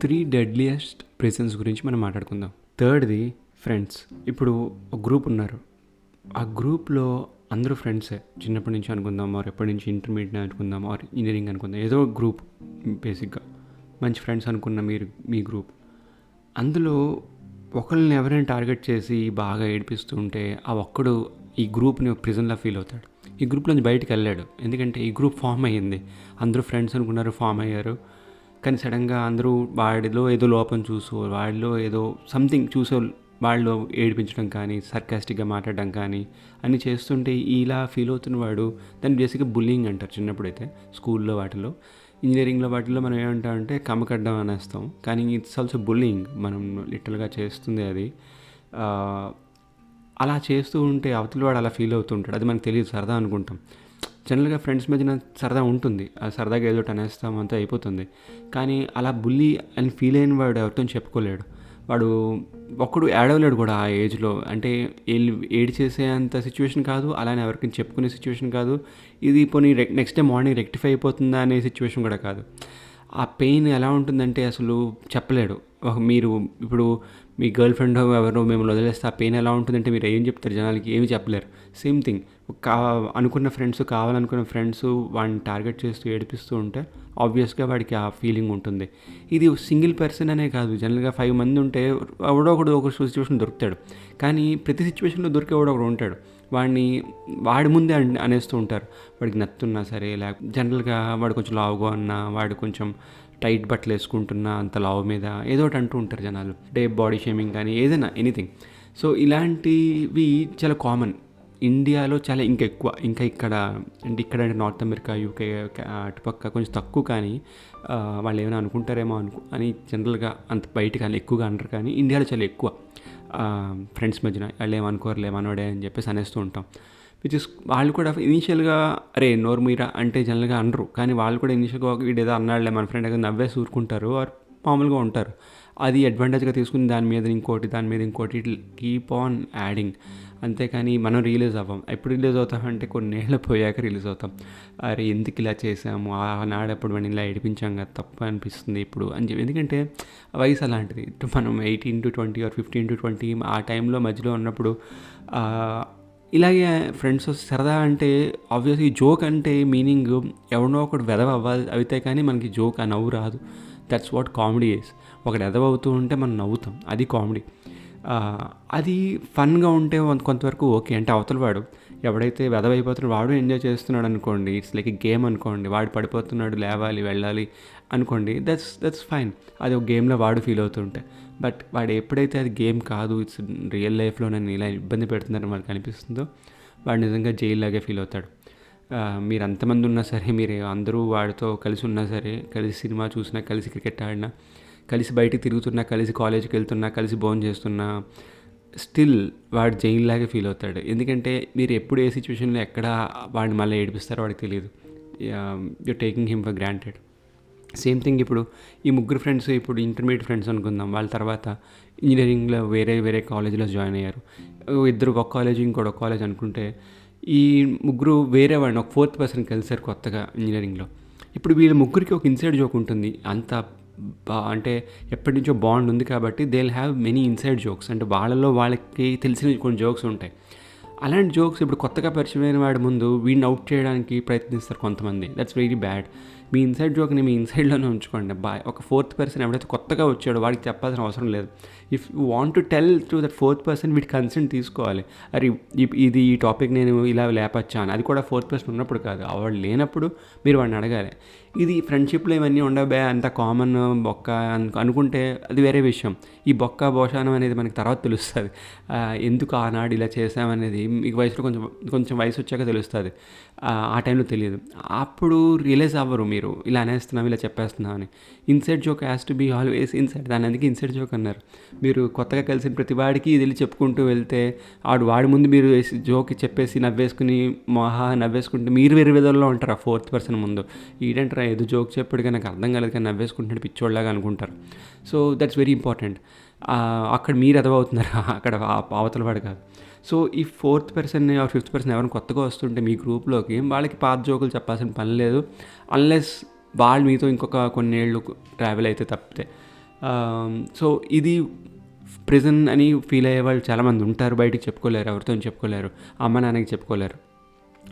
3 deadliest prisons గురించి మనం మాట్లాడుకుందాం. థర్డ్‌ది ఫ్రెండ్స్. ఇప్పుడు ఒక గ్రూప్ ఉన్నారు. ఆ గ్రూప్‌లో అందరూ ఫ్రెండ్సే. చిన్నప్పటి నుంచి అనుకుందాం, ఆర్ ఎప్పటి నుంచి ఇంటర్మీడియట్ అనుకుందాం, ఆర్ ఇంజనీరింగ్ అనుకుందాం. ఏదో ఒక గ్రూప్ బేసిక్‌గా. మంచి ఫ్రెండ్స్ అనుకున్న మీ గ్రూప్. అందులో ఒకళ్ళని ఎవరైనా టార్గెట్ చేసి బాగా ఏడిపిస్తూ ఉంటే ఆ ఒక్కడు ఈ గ్రూప్‌ని ఒక ప్రిజన్‌లా ఫీల్ అవుతాడు. ఈ గ్రూప్‌లోంచి బయటికి వెళ్ళాడు. ఎందుకంటే ఈ గ్రూప్ ఫామ్ అయ్యింది. అందరూ ఫ్రెండ్స్ అనుకున్నారు, ఫామ్ అయ్యారు. కానీ సడన్గా అందరూ వాడిలో ఏదో లోపం చూసో, వాడిలో ఏదో సంథింగ్ చూసో వాళ్ళు ఏడిపించడం కానీ, సర్కాస్టిక్గా మాట్లాడడం కానీ అన్నీ చేస్తుంటే ఇలా ఫీల్ అవుతున్న వాడు దాన్ని బేసిక్గా బుల్లింగ్ అంటారు చిన్నప్పుడైతే స్కూల్లో వాటిలో. ఇంజనీరింగ్లో వాటిల్లో మనం ఏమంటామంటే కమ్మకడ్డం అనేస్తాం. కానీ ఇట్స్ ఆల్సో బుల్లింగ్. మనం లిటరల్గా చేస్తుంది అది. అలా చేస్తూ ఉంటే అవతల వాడు అలా ఫీల్ అవుతూ ఉంటాడు. అది మనకు తెలియదు, సరదా అనుకుంటాం. జనరల్గా ఫ్రెండ్స్ మధ్యన సరదా ఉంటుంది. ఆ సరదాగా ఏదో అనేస్తాం, అంతా అయిపోతుంది. కానీ అలా బుల్లి అని ఫీల్ అయిన వాడు ఎవరితో చెప్పుకోలేడు. వాడు ఒక్కడు ఏడవలేడు కూడా ఆ ఏజ్లో. అంటే ఏడి చేసేంత సిచ్యువేషన్ కాదు, అలానే ఎవరికి చెప్పుకునే సిచ్యువేషన్ కాదు. ఇది పోనీ నెక్స్ట్ డే మార్నింగ్ రెక్టిఫై అయిపోతుందా అనే సిచ్యువేషన్ కూడా కాదు. ఆ పెయిన్ ఎలా ఉంటుందంటే అసలు చెప్పలేడు. మీరు ఇప్పుడు మీ గర్ల్ ఫ్రెండ్ ఎవరో మిమ్మల్ని వదిలేస్తే ఆ పెయిన్ ఎలా ఉంటుందంటే మీరు ఏం చెప్తారు జనాలకి? ఏమి చెప్పలేరు. Same thing. అనుకున్న ఫ్రెండ్స్, కావాలనుకున్న ఫ్రెండ్స్ వాడిని టార్గెట్ చేస్తూ ఏడిపిస్తూ ఉంటే ఆబ్వియస్గా వాడికి ఆ ఫీలింగ్ ఉంటుంది. ఇది సింగిల్ పర్సన్ అనే కాదు, జనరల్గా 5 మంది ఉంటే ఎవడో ఒకడు ఒక సిచ్యువేషన్ దొరుకుతాడు. కానీ ప్రతి సిచ్యువేషన్లో దొరికేవాడు ఒకడు ఉంటాడు. వాడి ముందే అనేస్తూ ఉంటారు. వాడికి నత్తున్నా సరే, లేకపోతే జనరల్గా వాడు కొంచెం లావుగా ఉన్నా, వాడు కొంచెం టైట్ బట్టలు వేసుకుంటున్నా అంత లావు మీద ఏదో ఒకటి అంటూ ఉంటారు జనాలు. అంటే బాడీ షేమింగ్ కానీ ఏదైనా ఎనీథింగ్. సో ఇలాంటివి చాలా కామన్ ఇండియాలో, చాలా ఇంకా ఇక్కడ అంటే నార్త్ అమెరికా, యూకే అటుపక్క కొంచెం తక్కువ. కానీ వాళ్ళు ఏమైనా అనుకుంటారేమో అని జనరల్గా అంత బయట కానీ ఎక్కువగా అనరు. కానీ ఇండియాలో చాలా ఎక్కువ ఫ్రెండ్స్ మధ్యన వాళ్ళు ఏమనుకోరులే మనోడే అని చెప్పేసి అనేస్తూ ఉంటాం. వాళ్ళు కూడా ఇనీషియల్గా అరే నోరు మీరా అంటే జనరల్గా అనరు. కానీ వాళ్ళు కూడా ఇనీషియల్గా వీడు ఏదో అన్నాడులే మన ఫ్రెండ్ దగ్గర నవ్వేసి ఊరుకుంటారు, ఆర్ మామూలుగా ఉంటారు. అది అడ్వాంటేజ్గా తీసుకుని దాని మీద ఇంకోటి కీప్ ఆన్ యాడింగ్. అంతేకాని మనం రియలైజ్ అవ్వం. ఎప్పుడు రిలీజ్ అవుతామంటే కొన్నేళ్ళు పోయాక రిలీజ్ అవుతాం. అరే ఎందుకు ఇలా చేసాము, ఆనాడప్పుడు మనం ఇలా ఏడిపించాం కదా, తప్పు అనిపిస్తుంది ఇప్పుడు అని చెప్పి. ఎందుకంటే వయసు అలాంటిది. మనం 18 to 20 ఆర్ 15 to 20 ఆ టైంలో మధ్యలో ఉన్నప్పుడు ఇలాగే ఫ్రెండ్స్ సరదా అంటే ఆబ్వియస్లీ జోక్ అంటే మీనింగ్ ఎవడో ఒకడు వెదవ అయితే కానీ మనకి జోక్ ఆ నవ్వు రాదు. That's what comedy is. ఒకడు ఎదవ అవుతూ ఉంటే మనం నవ్వుతాం, అది కామెడీ. అది ఫన్గా ఉంటే కొంతవరకు ఓకే. అంటే అవతల వాడు ఎవడైతే వెదవైపోతున్నాడు వాడు ఎంజాయ్ చేస్తున్నాడు అనుకోండి, ఇట్స్ లైక్ ఏ గేమ్ అనుకోండి. వాడు పడిపోతున్నాడు, లేవాలి, వెళ్ళాలి అనుకోండి, దట్స్ ఫైన్. అది ఒక గేమ్లో వాడు ఫీల్ అవుతుంటే. బట్ వాడు ఎప్పుడైతే అది గేమ్ కాదు, ఇట్స్ రియల్ లైఫ్లో నన్ను ఇలా ఇబ్బంది పెడుతున్నారని వాడికి అనిపిస్తుందో వాడు నిజంగా జైల్లాగే ఫీల్ అవుతాడు. మీరు అంతమంది ఉన్నా సరే, మీరు అందరూ వాడితో కలిసి ఉన్నా సరే, కలిసి సినిమా చూసినా, కలిసి క్రికెట్ ఆడినా, కలిసి బయటికి తిరుగుతున్నా, కలిసి కాలేజీకి వెళ్తున్నా, కలిసి భోజనం చేస్తున్నా, స్టిల్ వాడు జైల్లాగే ఫీల్ అవుతాడు. ఎందుకంటే మీరు ఎప్పుడు ఏ సిచ్యువేషన్లో ఎక్కడ వాడిని మళ్ళీ ఏడిపిస్తారో వాడికి తెలియదు. You're taking him for granted. Same thing. ఇప్పుడు ఈ ముగ్గురు ఫ్రెండ్స్ ఇప్పుడు ఇంటర్మీడియట్ ఫ్రెండ్స్ అనుకుందాం. వాళ్ళ తర్వాత ఇంజనీరింగ్లో వేరే కాలేజీలో జాయిన్ అయ్యారు. ఇద్దరు ఒక కాలేజ్, ఇంకోటి ఒక కాలేజ్ అనుకుంటే, ఈ ముగ్గురు వేరే వాడిని ఒక 4th పర్సన్ కలిసారు కొత్తగా ఇంజనీరింగ్లో. ఇప్పుడు వీళ్ళ ముగ్గురికి ఒక ఇన్సైడ్ జోక్ ఉంటుంది. అంటే ఎప్పటి నుంచో బాండ్ ఉంది కాబట్టి they will have many inside jokes. అంటే వాళ్ళకి తెలిసిన కొన్ని జోక్స్ ఉంటాయి. అలాంటి జోక్స్ ఇప్పుడు కొత్తగా పరిచయమైన వాడి ముందు వీడిని అవుట్ చేయడానికి ప్రయత్నిస్తారు కొంతమంది. That's very bad. మీ ఇన్సైడ్ జోక్ని మీ ఇన్సైడ్లోనే ఉంచుకోండి. ఒక 4th పర్సన్ ఎవడైతే కొత్తగా వచ్చాడో వాడికి చెప్పాల్సిన అవసరం లేదు. If you want to tell to that 4th person, వీటి కన్సెంట్ తీసుకోవాలి. అరే ఈ టాపిక్ నేను ఇలా లేపచ్చా అని. అది కూడా 4th పర్సన్ ఉన్నప్పుడు కాదు, వాడు లేనప్పుడు మీరు వాడిని అడగాలి. ఇది ఫ్రెండ్షిప్లో ఇవన్నీ ఉండబే, అంత కామన్ బొక్క అనుకుంటే అది వేరే విషయం. ఈ బొక్క భోషానం అనేది మనకి తర్వాత తెలుస్తుంది. ఎందుకు ఆనాడు ఇలా చేసామనేది మీకు వయసులో కొంచెం వయసు వచ్చాక తెలుస్తుంది. ఆ టైంలో తెలియదు. అప్పుడు రియలైజ్ అవ్వరు మీరు ఇలా అనేస్తున్నాం, ఇలా చెప్పేస్తున్నాం అని. Inside joke has to be always inside. దాని అందుకే ఇన్సైడ్ జోక్ అన్నారు. మీరు కొత్తగా కలిసిన ప్రతి వాడికి ఇది వెళ్ళి చెప్పుకుంటూ వెళ్తే వాడి ముందు మీరు జోక్ చెప్పేసి నవ్వేసుకుని నవ్వేసుకుంటే మీరు వేరే విధంలో ఉంటారు ఆ 4th పర్సన్ ముందు. ఈడంటారా ఏదో జోక్ చెప్పాడుగా నాకు అర్థం కాలేదు కానీ నవ్వేసుకుంటున్నాడు పిచ్చోళ్ళలాగా అనుకుంటారు. So that's very important. అక్కడ మీరు ఎదవవుతున్నారు, అక్కడ అవతల వాడు కాదు. సో ఈ 4th person are 5th person ఎవరైనా కొత్తగా వస్తుంటే మీ గ్రూప్లోకి, వాళ్ళకి పాత జోకులు చెప్పాల్సిన పని లేదు, అన్లెస్ వాళ్ళు మీతో ఇంకొక కొన్నేళ్ళు ట్రావెల్ అయితే తప్పితే. సో ఇది ప్రిజన్ అని ఫీల్ అయ్యే వాళ్ళు చాలామంది ఉంటారు. బయటికి చెప్పుకోలేరు, ఎవరితో చెప్పుకోలేరు, అమ్మ నాన్నకి చెప్పుకోలేరు.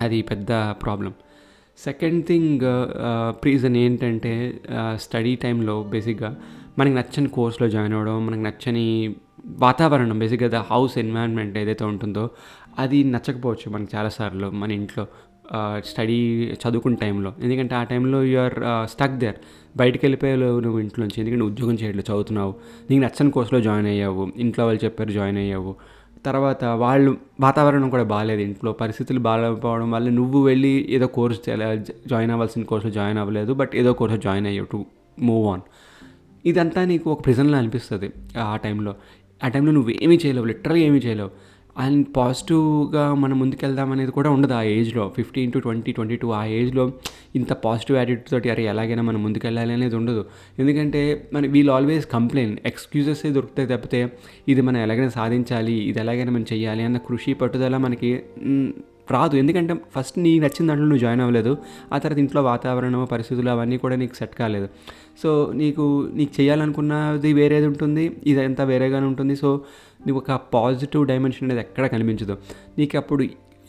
అది పెద్ద ప్రాబ్లం. సెకండ్ థింగ్, ప్రిజన్ ఏంటంటే స్టడీ టైంలో బేసిక్గా మనకి నచ్చని కోర్స్లో జాయిన్ అవ్వడం, మనకు నచ్చని వాతావరణం, బేసిక్గా ద హౌస్ ఎన్వైరన్మెంట్ ఏదైతే ఉంటుందో అది నచ్చకపోవచ్చు మనకు చాలాసార్లు మన ఇంట్లో స్టడీ చదువుకునే టైంలో. ఎందుకంటే ఆ టైంలో యూఆర్ స్టక్ దేర్, బయటికి వెళ్ళిపోయావు నువ్వు ఇంట్లోంచి. ఎందుకంటే ఉద్యోగం చేయట్లేదు, చదువుతున్నావు, నీకు నచ్చని కోర్సులో జాయిన్ అయ్యావు, ఇంట్లో వాళ్ళు చెప్పారు జాయిన్ అయ్యావు. తర్వాత వాళ్ళు వాతావరణం కూడా బాగాలేదు, ఇంట్లో పరిస్థితులు బాగాలేకపోవడం వల్ల నువ్వు వెళ్ళి ఏదో కోర్స్ జాయిన్ అవ్వాల్సిన కోర్సులో జాయిన్ అవ్వలేదు, బట్ ఏదో కోర్సులో జాయిన్ అయ్యావు టు మూవ్ ఆన్. ఇదంతా నీకు ఒక ప్రిజన్లో అనిపిస్తుంది ఆ టైంలో. ఆ టైంలో నువ్వేమీ చేయలేవు, లిటరల్గా ఏమీ చేయలేవు. అండ్ పాజిటివ్గా మనం ముందుకెళ్దాం అనేది కూడా ఉండదు ఆ ఏజ్లో. 15 to 20, 22 ఆ ఏజ్లో ఇంత పాజిటివ్ యాటిట్యూడ్ తోటి అరే ఎలాగైనా మనం ముందుకెళ్ళాలి అనేది ఉండదు. ఎందుకంటే వీల్ ఆల్వేస్ కంప్లైంట్, ఎక్స్క్యూజెస్ దొరుకుతాయి తప్పితే ఇది మనం ఎలాగైనా సాధించాలి, ఇది ఎలాగైనా మనం చెయ్యాలి అన్న కృషి పట్టుదల మనకి రాదు. ఎందుకంటే ఫస్ట్ నీకు నచ్చిన దాంట్లో నువ్వు జాయిన్ అవ్వలేదు, ఆ తర్వాత ఇంట్లో వాతావరణం, పరిస్థితులు అవన్నీ కూడా నీకు సెట్ కాలేదు. సో నీకు చేయాలనుకున్నది వేరేది ఉంటుంది, ఇదంతా వేరేగానే ఉంటుంది. సో నీకు ఒక పాజిటివ్ డైమెన్షన్ అనేది ఎక్కడ కనిపించదు నీకు. అప్పుడు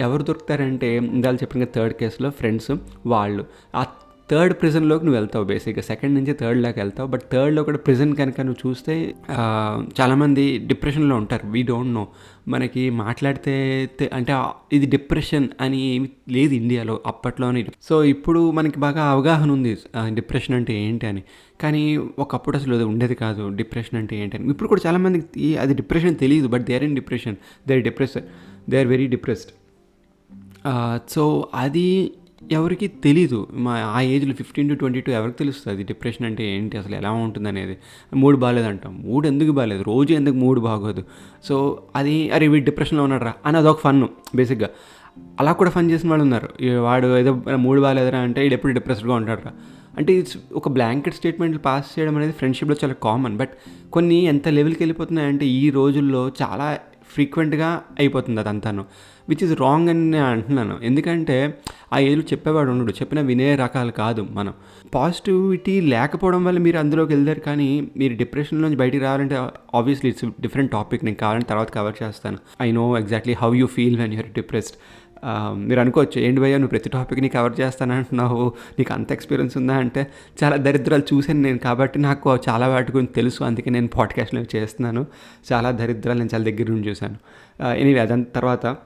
ఎవరు దొరుకుతారంటే ఇందాక చెప్పిన థర్డ్ కేసులో ఫ్రెండ్స్, వాళ్ళు ఆ థర్డ్ ప్రిజన్లోకి నువ్వు వెళ్తావు. బేసిక్గా సెకండ్ నుంచి థర్డ్ లాగా వెళ్తావు. బట్ థర్డ్లో కూడా ప్రిజన్ కనుక నువ్వు చూస్తే చాలామంది డిప్రెషన్లో ఉంటారు. వీ డోంట్ నో, మనకి మాట్లాడితే అంటే ఇది డిప్రెషన్ అని ఏమి లేదు ఇండియాలో అప్పట్లోనే. సో ఇప్పుడు మనకి బాగా అవగాహన ఉంది డిప్రెషన్ అంటే ఏంటి అని. కానీ ఒకప్పుడు అసలు అది ఉండేది కాదు, డిప్రెషన్ అంటే ఏంటి అని. ఇప్పుడు కూడా చాలామందికి అది డిప్రెషన్ తెలియదు, but they are in depression, they are very depressed. So అది ఎవరికి తెలీదు. ఆ ఏజ్లో 15 to 22 ఎవరికి తెలుస్తుంది డిప్రెషన్ అంటే ఏంటి, అసలు ఎలా ఉంటుంది అనేది. మూడ్ బాగాలేదంటాం, మూడ్ ఎందుకు బాగాలేదు, రోజు ఎందుకు మూడ్ బాగోదు. సో అది అరే వీడు డిప్రెషన్లో ఉన్నాడు రా అని అదొక ఫన్ను బేసిక్గా. అలా కూడా ఫన్ చేసిన వాళ్ళు ఉన్నారు. వాడు ఏదో మూడ్ బాగాలేదురా అంటే వీడు ఎప్పుడు డిప్రెస్డ్గా ఉంటాడు రా అంటే. ఇట్స్ ఒక బ్లాంకెట్ స్టేట్మెంట్లు పాస్ చేయడం అనేది ఫ్రెండ్షిప్లో చాలా కామన్. బట్ కొన్ని ఎంత లెవెల్కి వెళ్ళిపోతున్నాయంటే ఈ రోజుల్లో చాలా ఫ్రీక్వెంట్గా అయిపోతుంది అదంతాను, విచ్ ఇస్ రాంగ్ అని నేను అంటున్నాను. ఎందుకంటే ఆ ఏజ్లో చెప్పేవాడు ఉండడు, చెప్పిన వినే రకాలు కాదు మనం. పాజిటివిటీ లేకపోవడం వల్ల మీరు అందులోకి వెళ్తారు. కానీ మీరు డిప్రెషన్లోంచి బయటికి రావాలంటే ఆబ్వియస్లీ ఇట్స్ డిఫరెంట్ టాపిక్, నేను కావాలంటే తర్వాత కవర్ చేస్తాను. I know exactly how you feel when you're depressed. మీరు అనుకోవచ్చు ఏంటి భయ్యా నువ్వు ప్రతి టాపిక్ని కవర్ చేస్తానంటున్నావు, నీకు అంత ఎక్స్పీరియన్స్ ఉందా అంటే, చాలా దరిద్రాలు చూశాను నేను కాబట్టి నాకు చాలా వాటి గురించి తెలుసు, అందుకే నేను పాడ్కాస్ట్లో చేస్తున్నాను. చాలా దరిద్రాలు నేను చాలా దగ్గర నుండి చూశాను. ఎనీవే అదంతా తర్వాత.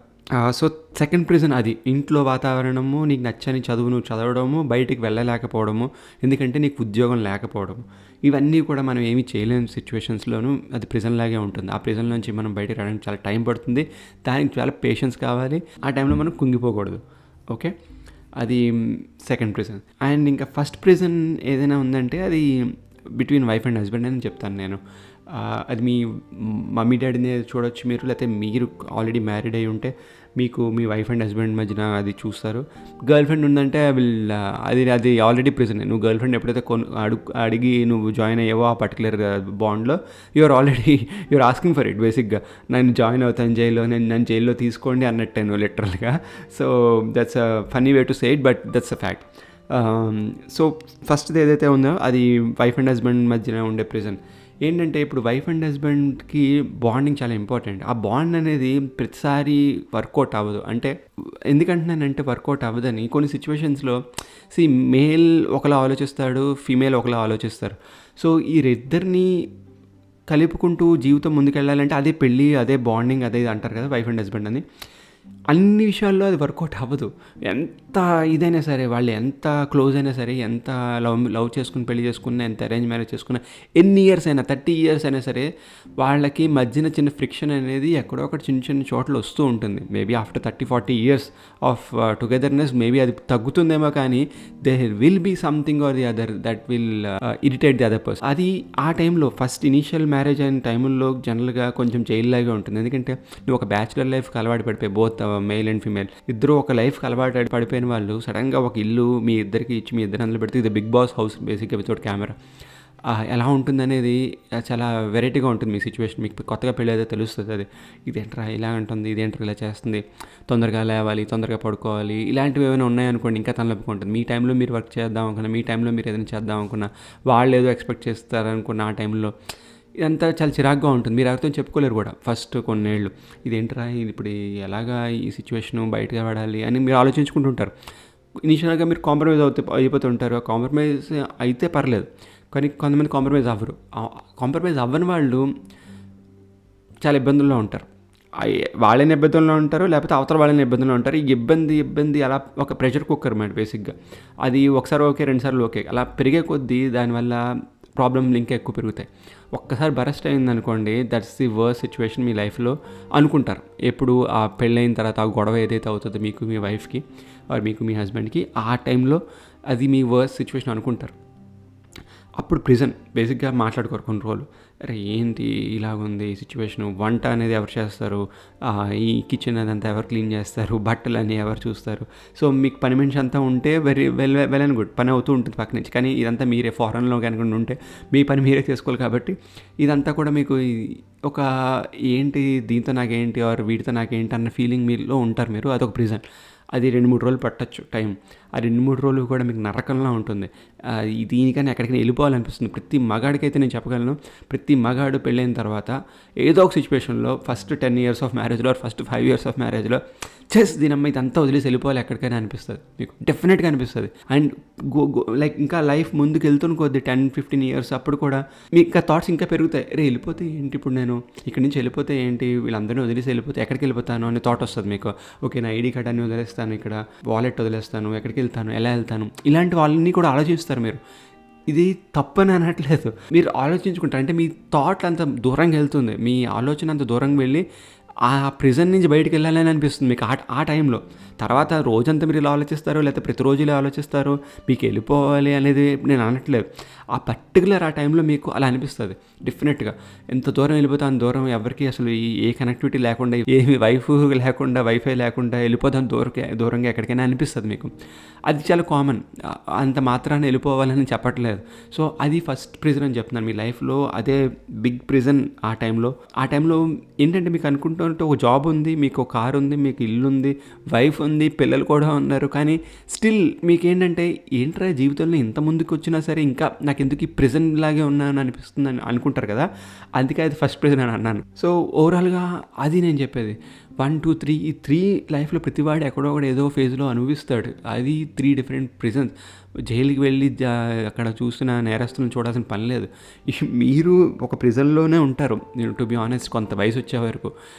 సో సెకండ్ ప్రిజన్ అది ఇంట్లో వాతావరణము, నీకు నచ్చని చదువు నువ్వు చదవడము, బయటికి వెళ్ళలేకపోవడము, ఎందుకంటే నీకు ఉద్యోగం లేకపోవడము. ఇవన్నీ కూడా మనం ఏమీ చేయలేని సిచ్యువేషన్స్లోనూ అది ప్రిజన్ లాగే ఉంటుంది. ఆ ప్రిజన్ నుంచి మనం బయటికి రావడానికి చాలా టైం పడుతుంది, దానికి చాలా పేషెన్స్ కావాలి. ఆ టైంలో మనం కుంగిపోకూడదు. ఓకే, అది సెకండ్ ప్రిజన్. అండ్ ఇంకా ఫస్ట్ ప్రిజన్ ఏదైనా ఉందంటే అది బిట్వీన్ వైఫ్ అండ్ హస్బెండ్ అని చెప్తాను నేను. అది మీ మమ్మీ డాడీని చూడొచ్చు మీరు, లేకపోతే మీరు ఆల్రెడీ మ్యారీడ్ అయి ఉంటే మీకు మీ వైఫ్ అండ్ హస్బెండ్ మధ్యన అది చూస్తారు. గర్ల్ ఫ్రెండ్ ఉందంటే అది ఆల్రెడీ ప్రిజన్. నువ్వు గర్ల్ ఫ్రెండ్ ఎప్పుడైతే అడిగి నువ్వు జాయిన్ అయ్యావో ఆ పర్టికులర్ బాండ్లో, యూఆర్ ఆస్కింగ్ ఫర్ ఇట్. బేసిక్గా నేను జాయిన్ అవుతాను జైల్లో, నన్ను జైల్లో తీసుకోండి అన్నట్టు లిటరల్గా. So that's a funny way to say it, but that's a fact. So ఫస్ట్ది ఏదైతే ఉందో అది వైఫ్ అండ్ హస్బెండ్ మధ్యన ఉండే ప్రిజన్. ఏంటంటే ఇప్పుడు వైఫ్ అండ్ హస్బెండ్కి బాండింగ్ చాలా ఇంపార్టెంట్. ఆ బాండ్ అనేది ప్రతిసారి వర్కౌట్ అవ్వదు. అంటే ఎందుకంటున్నానంటే వర్కౌట్ అవ్వదని, కొన్ని సిచ్యువేషన్స్లో మేల్ ఒకలా ఆలోచిస్తాడు, ఫీమేల్ ఒకలా ఆలోచిస్తారు. సో ఈ ఇద్దరిని కలుపుకుంటూ జీవితం ముందుకెళ్ళాలంటే అదే పెళ్ళి, అదే బాండింగ్, అదే అంటారు కదా వైఫ్ అండ్ హస్బెండ్ అని. అన్ని విషయాల్లో అది వర్కౌట్ అవ్వదు. ఎంత ఇదైనా సరే, వాళ్ళు ఎంత క్లోజ్ అయినా సరే, ఎంత లవ్ చేసుకుని పెళ్లి చేసుకున్నా, ఎంత అరేంజ్ మ్యారేజ్ చేసుకున్నా, ఎన్ని ఇయర్స్ అయినా 30 years అయినా సరే వాళ్ళకి మధ్యన చిన్న ఫ్రిక్షన్ అనేది ఎక్కడో ఒకటి చిన్న చిన్న చోట్ల వస్తూ ఉంటుంది. Maybe after 30-40 years of togetherness maybe అది తగ్గుతుందేమో, కానీ there will be something or the other that will irritate the other person. అది ఆ టైంలో ఫస్ట్ ఇనీషియల్ మ్యారేజ్ అయిన టైంలో జనరల్గా కొంచెం జైల్లాగా ఉంటుంది. ఎందుకంటే నువ్వు ఒక బ్యాచులర్ లైఫ్కి అలవాటు పడిపోయి, బోత్ మేల్ అండ్ ఫీమేల్ ఇద్దరు ఒక లైఫ్కి అలవాటు పడిపోయిన వాళ్ళు సడన్గా ఒక ఇల్లు మీ ఇద్దరికి ఇచ్చి మీ ఇద్దరు అందులో పెడితే ఇది బిగ్ బాస్ హౌస్ బేసిక్గా వితౌట్ కెమెరా. ఎలా ఉంటుందనేది చాలా వెరైటీగా ఉంటుంది మీ సిచ్యువేషన్. మీకు కొత్తగా పెళ్ళైతే తెలుస్తుంది అది. ఇదేంట్రా ఇలా అంటుంది, ఇదేంట్రా ఇలా చేస్తుంది, తొందరగా లేవాలి, తొందరగా పడుకోవాలి, ఇలాంటివి ఏమైనా ఉన్నాయనుకోండి ఇంకా తలనొప్పిగా ఉంటుంది. మీ టైంలో మీరు వర్క్ చేద్దాం అనుకున్నా, మీ టైంలో మీరు ఏదైనా చేద్దాం అనుకున్నా, వాళ్ళు ఏదో ఎక్స్పెక్ట్ చేస్తారనుకున్న ఆ టైంలో ఇదంతా చాలా చిరాకుగా ఉంటుంది. మీరు ఎవరితో చెప్పుకోలేరు కూడా ఫస్ట్ కొన్నేళ్ళు. ఇదేంట్రా ఇది ఇప్పుడు ఎలాగా ఈ సిచ్యువేషను బయటగా పడాలి అని మీరు ఆలోచించుకుంటుంటారు. ఇనిషియల్గా మీరు కాంప్రమైజ్ అయిపోతుంటారు. ఆ కాంప్రమైజ్ అయితే పర్లేదు, కానీ కొంతమంది కాంప్రమైజ్ అవ్వరు. కాంప్రమైజ్ అవ్వని వాళ్ళు చాలా ఇబ్బందుల్లో ఉంటారు. వాళ్ళని ఇబ్బందుల్లో ఉంటారు, లేకపోతే అవతల వాళ్ళని ఇబ్బందుల్లో ఉంటారు. ఈ ఇబ్బంది అలా ఒక ప్రెషర్ కుక్కర్ మాట బేసిక్గా. అది ఒకసారి ఓకే, రెండుసార్లు ఓకే, అలా పెరిగే కొద్దీ దానివల్ల ప్రాబ్లమ్లు ఇంకా ఎక్కువ పెరుగుతాయి. ఒక్కసారి బరస్ట్ అయిందనుకోండి, దట్స్ ది వర్స్ట్ సిచ్యువేషన్ మీ లైఫ్లో అనుకుంటారు. ఎప్పుడు ఆ పెళ్ళైన తర్వాత ఆ గొడవ ఏదైతే అవుతుందో మీకు మీ వైఫ్కి ఆర్ మీకు మీ హస్బెండ్కి, ఆ టైంలో అది మీ వర్స్ట్ సిచ్యువేషన్ అనుకుంటారు. అప్పుడు ప్రిజన్ బేసిక్గా మాట్లాడుకోరు కొన్ని రోజులు. అరే ఏంటి ఇలాగుంది ఈ సిచ్యువేషను, వంట అనేది ఎవరు చేస్తారు, ఈ కిచెన్ అదంతా ఎవరు క్లీన్ చేస్తారు, బట్టలు అన్నీ ఎవరు చూస్తారు. సో మీకు పని మనిషి అంతా ఉంటే వెల్ అండ్ గుడ్, పని అవుతూ ఉంటుంది పక్క నుంచి. కానీ ఇదంతా మీరే ఫారెన్లో కనుక ఉంటే మీ పని మీరే చేసుకోవాలి. కాబట్టి ఇదంతా కూడా మీకు ఒక ఏంటి దీంతో నాకేంటి ఆర్ వీటితో నాకేంటి అన్న ఫీలింగ్ మీలో ఉంటారు మీరు. అదొక ప్రిజన్. అది 2-3 రోజులు పట్టచ్చు టైం. ఆ 2-3 రోజులు కూడా మీకు నరకంలా ఉంటుంది. దీనికన్నా ఎక్కడికైనా వెళ్ళిపోవాలనిపిస్తుంది. ప్రతి మగాడికైతే నేను చెప్పగలను, ప్రతి మగాడు పెళ్ళైన తర్వాత ఏదో ఒక సిచ్యువేషన్లో ఫస్ట్ 10 years ఆఫ్ మ్యారేజ్లో ఫస్ట్ 5 years ఆఫ్ మ్యారేజ్లో దీనమ్మ ఇదంతా వదిలేసి వెళ్ళిపోవాలి ఎక్కడికైనా అనిపిస్తుంది మీకు, డెఫినెట్గా అనిపిస్తుంది. అండ్ లైక్ ఇంకా లైఫ్ ముందుకు వెళ్తున్న కొద్ది 10-15 years అప్పుడు కూడా మీకు ఇంకా థాట్స్ ఇంకా పెరుగుతాయి. రే వెళ్ళిపోతే ఏంటి, ఇప్పుడు నేను ఇక్కడి నుంచి వెళ్ళిపోతే ఏంటి, వీళ్ళందరినీ వదిలేసి వెళ్ళిపోతే ఎక్కడికి వెళ్ళిపోతాను అనే థాట్ వస్తుంది మీకు. ఓకే నా ఐడి కార్డ్ అన్ని వదిలేస్తాను, ఇక్కడ వాలెట్ వదిలేస్తాను, ఎక్కడికి వెళ్తాను, ఎలా వెళ్తాను, ఇలాంటి వాళ్ళని కూడా ఆలోచిస్తారు మీరు. ఇది తప్పని అనట్లేదు, మీరు ఆలోచించుకుంటారు. అంటే మీ థాట్ అంత దూరంగా వెళ్తుంది, మీ ఆలోచన అంత దూరంగా వెళ్ళి ఆ ప్రిజన్ నుంచి బయటికి వెళ్ళాలని అనిపిస్తుంది మీకు ఆ టైంలో. తర్వాత రోజంతా మీరు ఇలా ఆలోచిస్తారు, లేకపోతే ప్రతిరోజు ఇలా ఆలోచిస్తారు, మీకు వెళ్ళిపోవాలి అనేది నేను అనట్లేదు. ఆ పర్టికులర్ ఆ టైంలో మీకు అలా అనిపిస్తుంది డెఫినెట్గా. ఎంత దూరం వెళ్ళిపోతాను, దూరం ఎవరికి అసలు ఏ కనెక్టివిటీ లేకుండా, ఏమి వైఫై లేకుండా వెళ్ళిపోతాను దూరంగా ఎక్కడికైనా అనిపిస్తుంది మీకు. అది చాలా కామన్. అంత మాత్రాన్ని వెళ్ళిపోవాలని చెప్పట్లేదు. సో అది ఫస్ట్ ప్రిజన్ అని చెప్తున్నాను మీ లైఫ్లో. అదే బిగ్ ప్రిజన్ ఆ టైంలో. ఏంటంటే మీకు అనుకుంటుంటే ఒక జాబ్ ఉంది, మీకు ఒక కారు ఉంది, మీకు ఇల్లు ఉంది, వైఫ్ ఉంది, పిల్లలు కూడా ఉన్నారు. కానీ స్టిల్ మీకేంటంటే ఏంట్రా జీవితంలో ఇంత ముందుకు వచ్చినా సరే ఇంకా నాకు ఎందుకు ఈ ప్రిజన్ లాగే ఉన్నాను అనిపిస్తుంది అని అనుకుంటారు కదా. అందుకే అది ఫస్ట్ ప్రిజన్ అని అన్నాను. సో ఓవరాల్గా అది నేను చెప్పేది. 1, 2, 3 ఈ 3 లైఫ్లో ప్రతివాడు ఎక్కడో ఒకటి ఏదో ఫేజ్లో అనుభవిస్తాడు. అది 3 డిఫరెంట్ ప్రిజన్స్. జైలుకి వెళ్ళి అక్కడ చూసిన నేరస్తులను చూడాల్సిన పని లేదు. మీరు ఒక ప్రిజన్లోనే ఉంటారు. నేను టు బి ఆనెస్ట్ కొంత వయసు వచ్చే వరకు.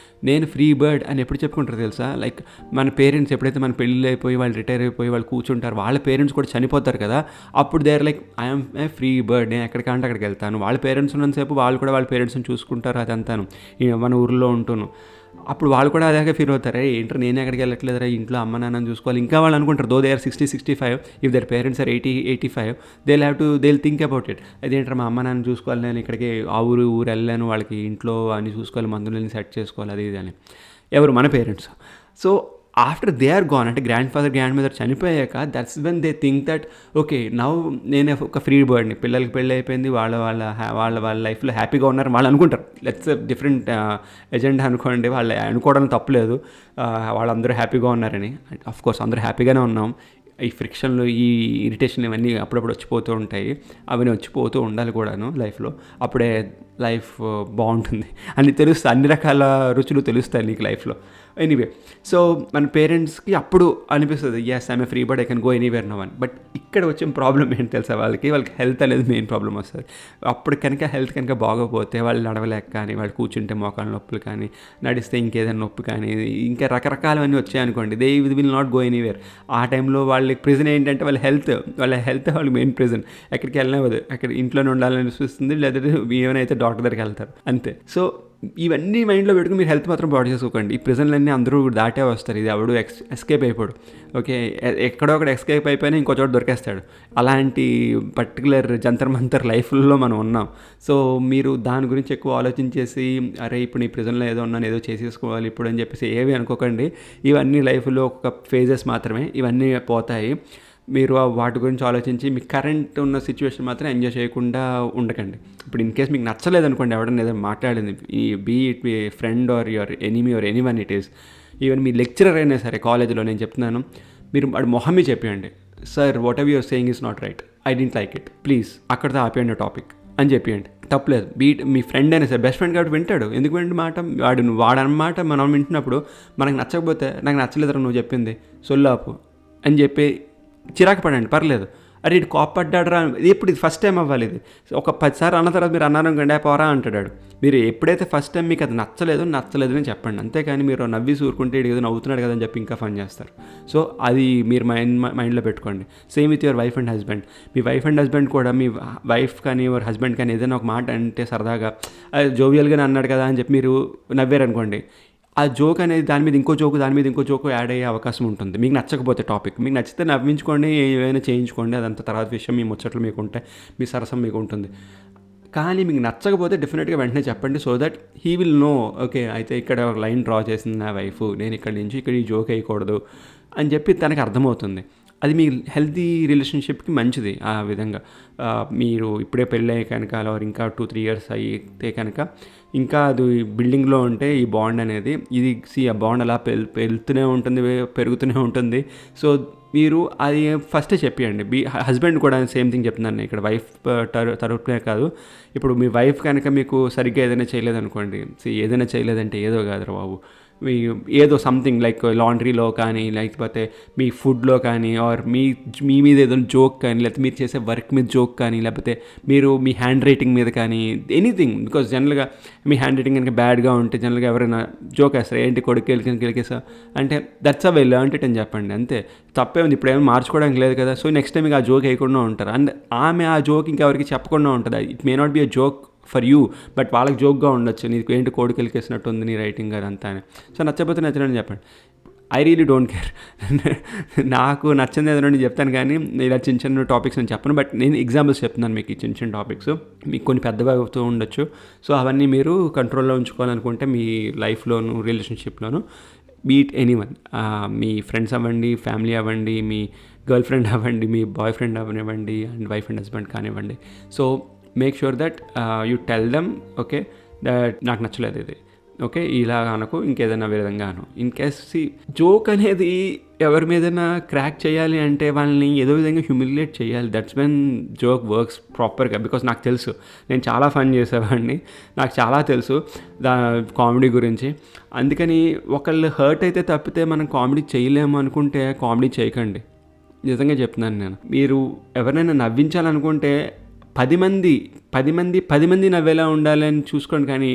నేను ఫ్రీ బర్డ్ అని ఎప్పుడు చెప్పుకుంటారు తెలుసా? లైక్ మన పేరెంట్స్ ఎప్పుడైతే మన పెళ్ళి అయిపోయి వాళ్ళు రిటైర్ అయిపోయి వాళ్ళు కూర్చుంటారు, వాళ్ళ పేరెంట్స్ కూడా చనిపోతారు కదా. అప్పుడు they are like I'm a free bird, నేను ఎక్కడికంటే అక్కడికి వెళ్తాను. వాళ్ళ పేరెంట్స్ ఉన్నంతసేపు వాళ్ళు కూడా వాళ్ళ పేరెంట్స్ని చూసుకుంటారు, అదంతాను మన ఊరిలో ఉంటున్నాను. అప్పుడు వాళ్ళు కూడా అదే ఫీల్ అవుతారు, ఏంటో నేను ఎక్కడికి వెళ్ళట్లేదురా, ఇంట్లో అమ్మ నాన్నని చూసుకోవాలి. ఇంకా వాళ్ళు అనుకుంటారు though they are 60-65, if their parents are 80-85, they think about it. అదేంటారు మా అమ్మ నాన్న చూసుకోవాలి, నేను ఇక్కడికి ఆ ఊరు వెళ్ళాను, వాళ్ళకి ఇంట్లో అన్ని చూసుకోవాలి, మందులని సెట్ చేసుకోవాలి, అది ఇది అని. ఎవరు? మన parents. So after they are gone, అంటే గ్రాండ్ ఫాదర్ గ్రాండ్ మదర్ చనిపోయాక, that's when they think that okay now నేను ఒక ఫ్రీ బర్డ్ని, పిల్లలకి పెళ్ళి అయిపోయింది, వాళ్ళ లైఫ్లో హ్యాపీగా ఉన్నారు వాళ్ళు అనుకుంటారు. లెట్స్ డిఫరెంట్ ఎజెండా అనుకోండి, వాళ్ళు అనుకోవడం తప్పలేదు. వాళ్ళందరూ హ్యాపీగా ఉన్నారని. ఆఫ్ కోర్స్ అందరూ హ్యాపీగానే ఉన్నాం. ఈ ఫ్రిక్షన్లు, ఈ ఇరిటేషన్లు ఇవన్నీ అప్పుడప్పుడు వచ్చిపోతూ ఉంటాయి. అవన్నీ వచ్చిపోతూ ఉండాలి కూడాను లైఫ్లో. అప్పుడే లైఫ్ బాగుంటుంది అని తెలుస్తాయి, అన్ని రకాల రుచులు తెలుస్తాయి నీకు లైఫ్లో. ఎనీవే, సో మన పేరెంట్స్కి అప్పుడు అనిపిస్తుంది yes I'm a free bird, I can go anywhere no one. But ఇక్కడ వచ్చే ప్రాబ్లం ఏంటి తెలుసా? వాళ్ళకి హెల్త్ అనేది మెయిన్ ప్రాబ్లం వస్తుంది. అప్పుడు కనుక హెల్త్ కనుక బాగోపోతే వాళ్ళు నడవలేక కానీ, వాళ్ళు కూర్చుంటే మోకాళ్ళ నొప్పులు కానీ, నడిస్తే ఇంకేదైనా నొప్పి కానీ, ఇంకా రకరకాలవన్నీ వచ్చాయనుకోండి, they will not go anywhere. ఆ టైంలో వాళ్ళకి ప్రిజన్ ఏంటంటే వాళ్ళ హెల్త్ వాళ్ళ మెయిన్ ప్రిజన్. ఎక్కడికి వెళ్ళినా అక్కడ ఇంట్లోనే ఉండాలని అనిపిస్తుంది, లేదంటే ఏమైనా డాక్టర్ దగ్గరికి వెళ్తారు అంతే. సో ఇవన్నీ మైండ్లో పెట్టుకుని మీరు హెల్త్ మాత్రం బాడీ చేసుకోకండి. ఈ ప్రిజన్లన్నీ అందరూ దాటే వస్తారు, ఇది ఎవడు ఎస్కేప్ అయిపోడు. ఓకే, ఎక్కడో ఒకటి ఎస్కేప్ అయిపోయినా ఇంకో చోట దొరికేస్తాడు. అలాంటి పర్టికులర్ జంతర్ మంతర్ లైఫ్లో మనం ఉన్నాం. సో మీరు దాని గురించి ఎక్కువ ఆలోచించేసి అరే ఇప్పుడు ఈ ప్రిజన్లో ఏదో ఉన్నాను, ఏదో చేసేసుకోవాలి ఇప్పుడు అని చెప్పేసి ఏవి అనుకోకండి. ఇవన్నీ లైఫ్లో ఒక ఫేజెస్ మాత్రమే, ఇవన్నీ పోతాయి. మీరు వాటి గురించి ఆలోచించి మీ కరెంట్ ఉన్న సిచ్యువేషన్ మాత్రం ఎంజాయ్ చేయకుండా ఉండకండి. ఇప్పుడు ఇన్ కేస్ మీకు నచ్చలేదు అనుకోండి, ఎవడన్నా ఏదైనా మాట్లాడింది, ఈ బీ ఇట్ మీ friend or your enemy or anyone it is, even మీ లెక్చరర్ అయినా సరే కాలేజ్లో, నేను చెప్తున్నాను, మీరు వాడు మొహమ్మీ చెప్పండి, sir whatever your saying is not right, I don't like it, please అక్కడితో ఆపేయండి టాపిక్ అని చెప్పండి. తప్పలేదు. మీ ఫ్రెండ్ అయినా సరే, బెస్ట్ ఫ్రెండ్ కాబట్టి వింటాడు. ఎందుకు వింటు మాట వాడన్నమాట మనం వింటున్నప్పుడు మనకు నచ్చకపోతే, నాకు నచ్చలేదురా నువ్వు చెప్పింది, సొల్లాపు అని చెప్పి చిరాకు పడండి, పర్లేదు. అరే ఇటు కోప్పడ్డాడరా, ఇప్పుడు ఇది ఫస్ట్ టైం అవ్వాలి. ఇది ఒక 10 సార్లు అన్న తర్వాత మీరు అన్నారు అనుకోండి, పోరా అంటాడు. మీరు ఎప్పుడైతే ఫస్ట్ టైం మీకు అది నచ్చలేదు అని చెప్పండి, అంతేకాని మీరు నవ్వి ఊరుకుంటే ఇటు ఏదో నవ్వుతున్నాడు కదా అని చెప్పి ఇంకా ఫన్ చేస్తారు. సో అది మీరు మైండ్లో పెట్టుకోండి. Same with your wife and husband. Me wife and husband కూడా మీ వైఫ్ కానీ యువర్ హస్బెండ్ కానీ ఏదైనా ఒక మాట అంటే సరదాగా జోవియల్గానే అన్నాడు కదా అని చెప్పి మీరు నవ్వారనుకోండి, ఆ జోక్ అనేది దాని మీద ఇంకో జోకు యాడ్ అయ్యే అవకాశం ఉంటుంది. మీకు నచ్చకపోతే టాపిక్, మీకు నచ్చితే నవ్వించుకోండి, ఏమైనా చేయించుకోండి, అదంతా తర్వాత విషయం. మీ ముచ్చట్లు మీకు ఉంటాయి, మీ సరసం మీకు ఉంటుంది. కానీ మీకు నచ్చకపోతే డెఫినెట్గా వెంటనే చెప్పండి, so that he will know, okay అయితే ఇక్కడ ఒక లైన్ డ్రా చేసింది నా వైఫ్, నేను ఇక్కడి నుంచి ఇక్కడ ఈ జోక్ వేయకూడదు అని చెప్పి తనకు అర్థమవుతుంది. అది మీ హెల్తీ రిలేషన్షిప్కి మంచిది. ఆ విధంగా మీరు ఇప్పుడే పెళ్ళి అయ్యే కనుక ఇంకా 2-3 years అయితే కనుక ఇంకా అది బిల్డింగ్లో ఉంటే ఈ బాండ్ అనేది, ఇది ఆ బాండ్ అలా పెరుగుతూనే ఉంటుంది, పెరుగుతూనే ఉంటుంది. సో మీరు అది ఫస్టే చెప్పండి. హస్బెండ్ కూడా సేమ్ థింగ్ చెప్తున్నాను ఇక్కడ, వైఫ్ తరపునే కాదు. ఇప్పుడు మీ వైఫ్ కనుక మీకు సరిగ్గా ఏదైనా చేయలేదనుకోండి, ఏదైనా చేయలేదంటే ఏదో కాదురా బాబు, ఏదో సంథింగ్ లైక్ లాండ్రీలో కానీ, లేకపోతే మీ ఫుడ్లో కానీ, ఆర్ మీ మీద ఏదో జోక్ కానీ, లేకపోతే మీరు చేసే వర్క్ మీద జోక్ కానీ, లేకపోతే మీరు మీ హ్యాండ్ రైటింగ్ మీద కానీ, ఎనీథింగ్. బికాజ్ జనరల్గా మీ హ్యాండ్ రైటింగ్ కనుక బ్యాడ్గా ఉంటే జనరల్గా ఎవరైనా జోక్ వేస్తారు, ఏంటి కొడుకు గెలికేసా అంటే, that's a way learn it అని చెప్పండి, అంతే. తప్పే ఉంది, ఇప్పుడు ఏమైనా మార్చుకోవడానికి లేదు కదా. సో నెక్స్ట్ టైం మీకు ఆ జోక్ వేయకుండా ఉంటారు, అండ్ ఆమె ఆ జోక్ ఇంకెవరికి చెప్పకుండా ఉంటుంది. It may not be a joke for you, but వాళ్ళకి జోక్గా ఉండొచ్చు, నీకు ఏంటి కోడికి వెళ్ళికేసినట్టు ఉంది నీ రైటింగ్ అదంతా అని. సో నచ్చకపోతే నచ్చలేదని చెప్పండి. I really don't care. నాకు నచ్చింది ఏదైనా చెప్తాను, కానీ ఇలా చిన్న టాపిక్స్ నేను చెప్పను. బట్ నేను ఎగ్జాంపుల్స్ చెప్తున్నాను మీకు, ఈ చిన్న టాపిక్స్ మీకు కొన్ని పెద్దగా అవుతూ ఉండొచ్చు. సో అవన్నీ మీరు కంట్రోల్లో ఉంచుకోవాలనుకుంటే మీ లైఫ్లోను, రిలేషన్షిప్లోను, బీట్ ఎనీవన్, మీ ఫ్రెండ్స్ అవ్వండి, ఫ్యామిలీ అవ్వండి, మీ గర్ల్ ఫ్రెండ్ అవ్వండి, మీ బాయ్ ఫ్రెండ్ అవ్వనివ్వండి, అండ్ వైఫ్ అండ్ హస్బెండ్ కానివ్వండి. So make sure that you tell them, okay that నాకు నచ్చలేదు ఇది, ఓకే ఇలా అనకు, ఇంకేదైనా విధంగా అను. ఇన్ కేస్ జోక్ అనేది ఎవరి మీదైనా క్రాక్ చేయాలి అంటే వాళ్ళని ఏదో విధంగా హ్యూమిలియేట్ చేయాలి. దట్స్ వెన్ జోక్ వర్క్స్ ప్రాపర్గా. బికాస్ నాకు తెలుసు, నేను చాలా ఫన్ చేసేవాడిని, నాకు చాలా తెలుసు కామెడీ గురించి. అందుకని ఒకళ్ళు హర్ట్ అయితే తప్పితే మనం కామెడీ చేయలేము అనుకుంటే కామెడీ చేయకండి. నిజంగా చెప్తున్నాను నేను. మీరు ఎవరైనా నవ్వించాలనుకుంటే 10 మంది నవ్వేలా ఉండాలని చూసుకోండి, కానీ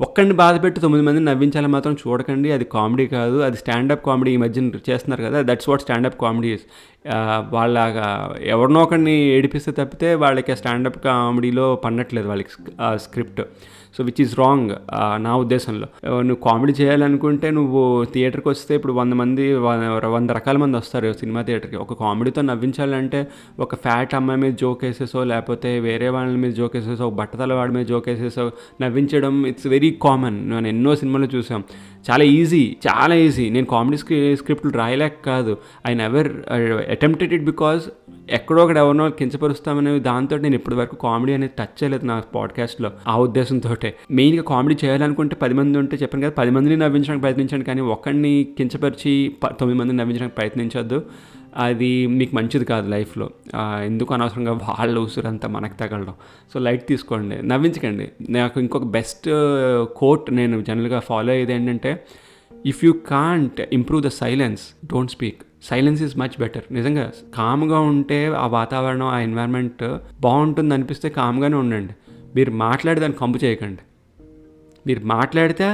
ఒక్కడిని బాధ పెట్టి 9 మందిని నవ్వించాలని మాత్రం చూడకండి. అది కామెడీ కాదు, అది స్టాండప్ కామెడీ ఈ మధ్యన చేస్తున్నారు కదా, that's what standup comedy is. వాళ్ళగా ఎవరినో ఒకరిని ఏడిపిస్తే తప్పితే వాళ్ళకి స్టాండప్ కామెడీలో పన్నట్లేదు వాళ్ళకి script. So which is wrong నా ఉద్దేశంలో. నువ్వు కామెడీ చేయాలనుకుంటే నువ్వు థియేటర్కి వస్తే ఇప్పుడు 100 రకాల మంది వస్తారు సినిమా థియేటర్కి. ఒక కామెడీతో నవ్వించాలంటే ఒక ఫ్యాట్ అమ్మాయి మీద జోక్ వేసేసో, లేకపోతే వేరే వాళ్ళ మీద జోక్ వేసేసో, బట్టతల వాడి మీద జోక్ వేసేసో నవ్వించడం ఇట్స్ వెరీ కామన్. నేను ఎన్నో సినిమాలు చూసాం. చాలా ఈజీ. నేను కామెడీ స్క్రిప్ట్లు రాయలేక కాదు, I never attempted it, because ఎక్కడో ఒకటి ఎవరినో కించపరుస్తామనే దాంతో నేను ఇప్పటి వరకు కామెడీ అనేది టచ్ చేయలేదు నా పాడ్కాస్ట్లో. ఆ ఉద్దేశంతో మెయిన్గా కామెడీ చేయాలనుకుంటే 10 మంది ఉంటే చెప్పాను కదా, 10 మందిని నవ్వించడానికి ప్రయత్నించండి, కానీ ఒక్కడిని కించపరిచి 9 మందిని నవ్వించడానికి ప్రయత్నించొద్దు. అది మీకు మంచిది కాదు లైఫ్లో. ఎందుకు అనవసరంగా వాళ్ళ ఉసురంతా మనకు తగలడం. సో లైట్ తీసుకోండి, నవ్వించకండి. నాకు ఇంకొక బెస్ట్ కోట్ నేను జనరల్గా ఫాలో అయ్యేది ఏంటంటే, if you can't improve the silence, don't speak. Silence is much better. నిజంగా కామ్గా ఉంటే ఆ వాతావరణం, ఆ ఎన్వైర్న్మెంట్ బాగుంటుంది అనిపిస్తే కామ్గానే ఉండండి. మీరు మాట్లాడి దాన్ని కంపు చేయకండి. మీరు మాట్లాడితే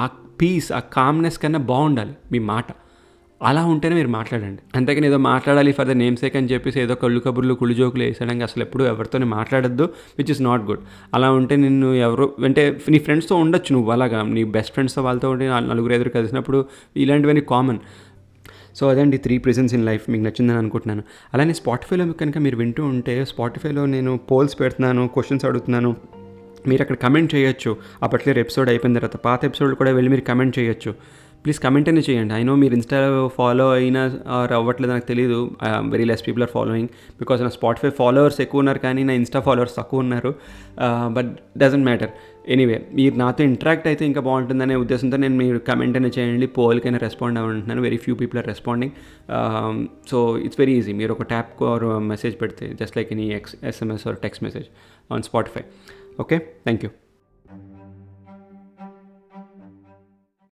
ఆ పీస్, ఆ కామ్నెస్ కన్నా బాగుండాలి మీ మాట. అలా ఉంటేనే మీరు మాట్లాడండి. అంతేకాని ఏదో మాట్లాడాలి ఫర్ ద నేమ్ సేక్ అని చెప్పేసి ఏదో కళ్ళు కబుర్లు కుళ్ళు జోకులు వేసేయడానికి అసలు ఎప్పుడు ఎవరితోనే మాట్లాడద్దు, విచ్ ఇస్ నాట్ గుడ్. అలా ఉంటే నిన్ను ఎవరు అంటే నీ ఫ్రెండ్స్తో ఉండొచ్చు, నువ్వు అలాగా నీ బెస్ట్ ఫ్రెండ్స్తో వాళ్ళతో ఉంటే 4 కలిసినప్పుడు ఇలాంటివన్నీ కామన్. సో అదండి 3 ప్రెజెన్స్ ఇన్ లైఫ్. మీకు నచ్చిందని అనుకుంటున్నాను. అలానే స్పాటిఫైలో కనుక మీరు వింటూ ఉంటే, స్పాటిఫైలో నేను పోల్స్ పెడుతున్నాను, క్వశ్చన్స్ అడుగుతున్నాను. మీరు అక్కడ కమెంట్ చేయొచ్చు. ఆ పర్టికులర్ ఎపిసోడ్ అయిపోయిన తర్వాత పాత ఎపిసోడ్ కూడా వెళ్ళి మీరు కమెంట్ చేయొచ్చు. ప్లీజ్ కమెంట్ అనేది చేయండి. ఐ నో మీరు ఇన్స్టాలో ఫాలో అయినా ఆర్ అవ్వట్లేదు నాకు తెలియదు. Very less people are following because నా స్పాటిఫై ఫాలోవర్స్ ఎక్కువ ఉన్నారు కానీ నా ఇన్స్టా ఫాలోవర్స్ తక్కువ ఉన్నారు. But doesn't matter. ఎనీవే మీరు నాతో ఇంటరాక్ట్ అయితే ఇంకా బాగుంటుందనే ఉద్దేశంతో నేను మీరు కమెంట్ అయినా చేయండి, పోల్కైనా రెస్పాండ్ అవ్వంటున్నాను. Very few people are responding. So it's very easy. మీరు ఒక ట్యాప్ ఆర్ మెసేజ్ పెడితే just like any SMS or text message on Spotify. Okay, thank you.